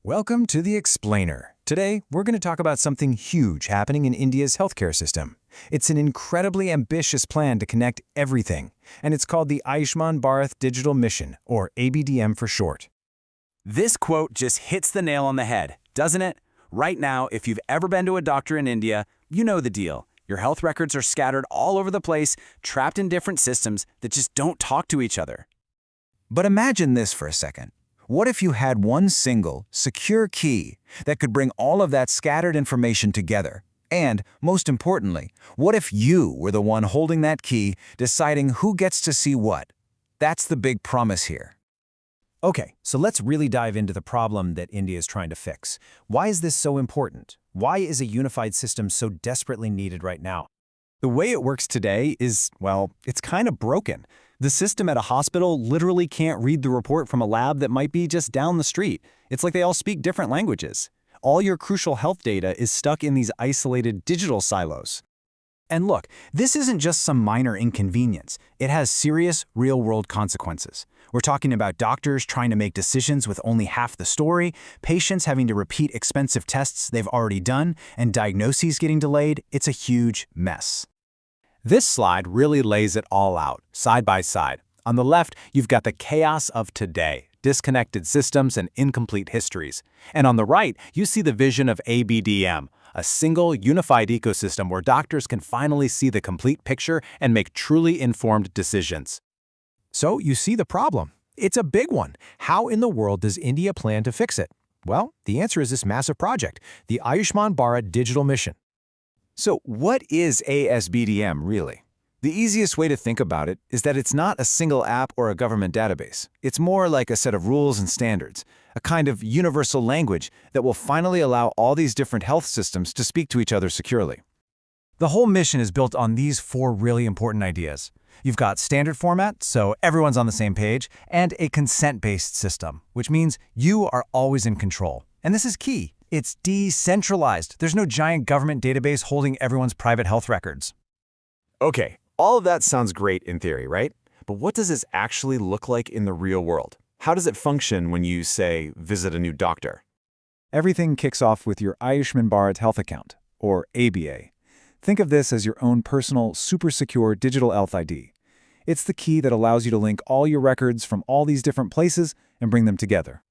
Welcome to The Explainer. Today, we're going to talk about something huge happening in India's healthcare system. It's an incredibly ambitious plan to connect everything, and it's called the Ayushman Bharat Digital Mission, or ABDM for short. This quote just hits the nail on the head, doesn't it? Right now, if you've ever been to a doctor in India, you know the deal. Your health records are scattered all over the place, trapped in different systems that just don't talk to each other. But imagine this for a second. What if you had one single, secure key that could bring all of that scattered information together? And, most importantly, what if you were the one holding that key, deciding who gets to see what? That's the big promise here. Okay, so let's really dive into the problem that India is trying to fix. Why is this so important? Why is a unified system so desperately needed right now? The way it works today is, well, it's kind of broken. The system at a hospital literally can't read the report from a lab that might be just down the street. It's like they all speak different languages. All your crucial health data is stuck in these isolated digital silos. And look, this isn't just some minor inconvenience. It has serious, real-world consequences. We're talking about doctors trying to make decisions with only half the story, patients having to repeat expensive tests they've already done, and diagnoses getting delayed. It's a huge mess. This slide really lays it all out, side by side. On the left, you've got the chaos of today, disconnected systems and incomplete histories. And on the right, you see the vision of ABDM, a single, unified ecosystem where doctors can finally see the complete picture and make truly informed decisions. So you see the problem. It's a big one. How in the world does India plan to fix it? Well, the answer is this massive project, the Ayushman Bharat Digital Mission. So what is ASBDM really? The easiest way to think about it is that it's not a single app or a government database. It's more like a set of rules and standards, a kind of universal language that will finally allow all these different health systems to speak to each other securely. The whole mission is built on these four really important ideas. You've got standard format, so everyone's on the same page, and a consent-based system, which means you are always in control. And this is key. It's decentralized. There's no giant government database holding everyone's private health records. Okay, all of that sounds great in theory, right? But what does this actually look like in the real world? How does it function when you, say, visit a new doctor? Everything kicks off with your Ayushman Bharat Health Account, or ABA. Think of this as your own personal, super secure digital health ID. It's the key that allows you to link all your records from all these different places and bring them together.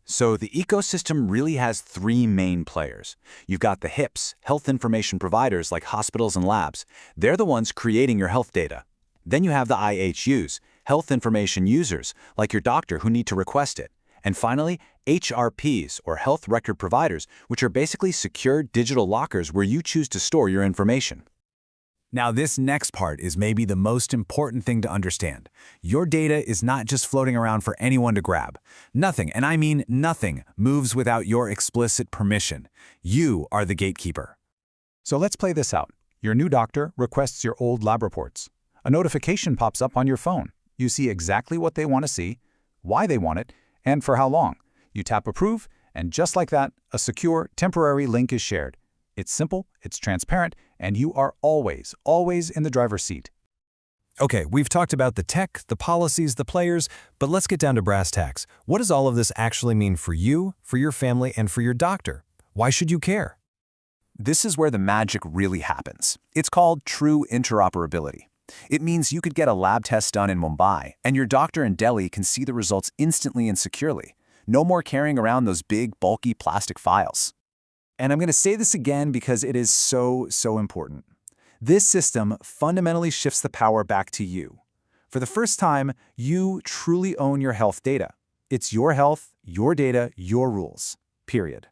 So the ecosystem really has three main players. You've got the HIPs, health information providers like hospitals and labs. They're the ones creating your health data. Then you have the IHUs, health information users, like your doctor who need to request it. And finally, HRPs, or health record providers, which are basically secure digital lockers where you choose to store your information. Now, this next part is maybe the most important thing to understand. Your data is not just floating around for anyone to grab. Nothing, and I mean nothing, moves without your explicit permission. You are the gatekeeper. So let's play this out. Your new doctor requests your old lab reports. A notification pops up on your phone. You see exactly what they want to see, why they want it, and for how long. You tap Approve, and just like that, a secure, temporary link is shared. It's simple, it's transparent, and you are always in the driver's seat. Okay, we've talked about the tech, the policies, the players, but let's get down to brass tacks. What does all of this actually mean for you, for your family, and for your doctor? Why should you care? This is where the magic really happens. It's called true interoperability. It means you could get a lab test done in Mumbai, and your doctor in Delhi can see the results instantly and securely. No more carrying around those big, bulky plastic files. And I'm going to say this again because it is so important. This system fundamentally shifts the power back to you. For the first time, you truly own your health data. It's your health, your data, your rules. Period.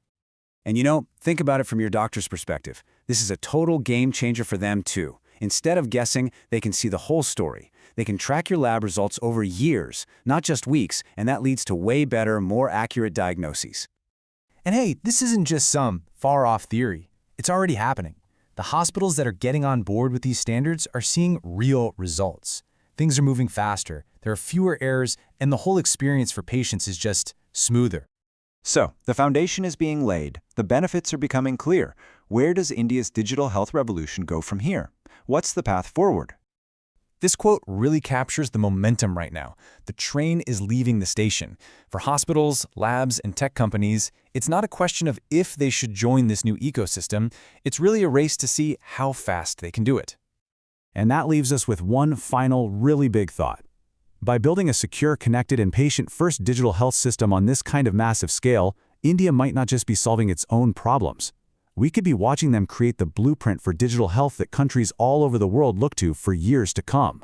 And think about it from your doctor's perspective. This is a total game changer for them too. Instead of guessing, they can see the whole story. They can track your lab results over years, not just weeks, and that leads to way better, more accurate diagnoses. And hey, this isn't just some far-off theory. It's already happening. The hospitals that are getting on board with these standards are seeing real results. Things are moving faster, there are fewer errors, and the whole experience for patients is just smoother. So, the foundation is being laid. The benefits are becoming clear. Where does India's digital health revolution go from here? What's the path forward? This quote really captures the momentum right now. The train is leaving the station. For hospitals, labs, and tech companies, it's not a question of if they should join this new ecosystem. It's really a race to see how fast they can do it. And that leaves us with one final, really big thought. By building a secure, connected, and patient-first digital health system on this kind of massive scale, India might not just be solving its own problems. We could be watching them create the blueprint for digital health that countries all over the world look to for years to come.